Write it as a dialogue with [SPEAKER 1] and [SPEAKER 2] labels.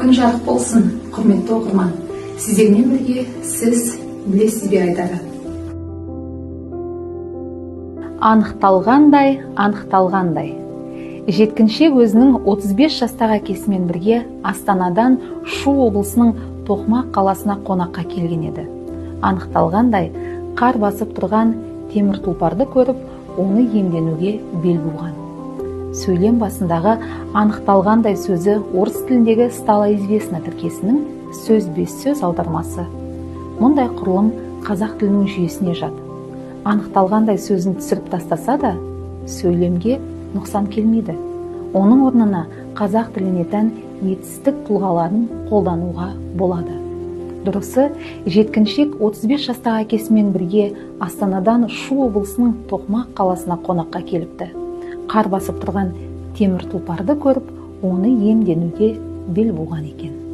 [SPEAKER 1] Күн жарық болсын, құрметті оқырман. Сіздермен бірге сіз білесіз бе айтары?
[SPEAKER 2] Анықталғандай, анықталғандай. Жеткіншек өзінің 35 жастағы әкесімен бірге Астанадан Шу облысының Тоқмақ қаласына қонаққа келген еді. Анықталғандай, қар басып тұрған темір тұлпарды көріп, оны иемденуге бел буған. Сөйлем басындағы анықталғандай сөзі орыс тіліндегі стало известно тіркесінің сөзбе-сөз аудармасы. Мұндай құрылым қазақ тілінің жүйесіне жат. Анықталғандай сөзін түсіріп тастаса да, сөйлемге нұқсан келмейді. Оның орнына қазақ тіліне тән етістік тұлғаларын қолдануға болады. Дұрысы, жеткіншек 35 жастағы әкесімен бірге Астанадан Шу облысының Тоқмақ қаласына қонаққа келіпті. Қар басып тұрған темір тұлпарды көріп, оны иемденуге бел буған екен.